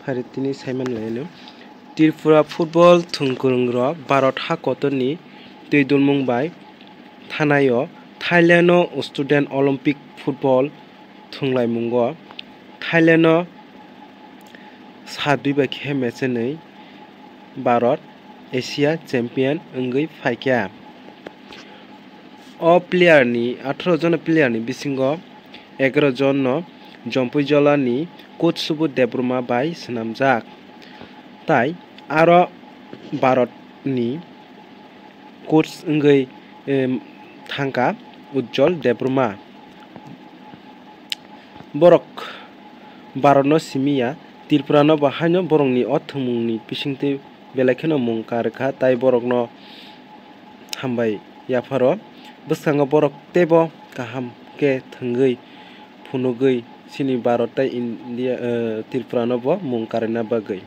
फारितनि साइमान लायनो त्रिपुरा फुटबल थुंगुरंग भारत हाकतनि दैदुल मुंबाई थानायो थाईलैंड स्टूडेंट ओलंपिक फुटबल थुंलाय मुंगो थाईलैंड सादुई बाखे मेचेनै भारत एशिया चैंपियन अंगै फाइक्या ओ प्लेयर नि 18 जन प्लेयर नि बिसिंगो 11 जन जम्पुई जलानि कोच सुबु देब्रमा बाय सनामजाक ताई आरो भारत नि कोच अंगै थांका उज्जवल देब्रमा बरक भारत नो सिमिया त्रिपुरा नो बाहायनो बरंनि अथमुंनि पिसिंते बेलाखेनो मुंकारखा ताई बरक नो हामबाय याफारो बसांगो बरक तेबो काहाम के थंगै फुनुगै सिनि भारत ताई इंडिया त्रिपुरा नो बो मुंकारना बागै।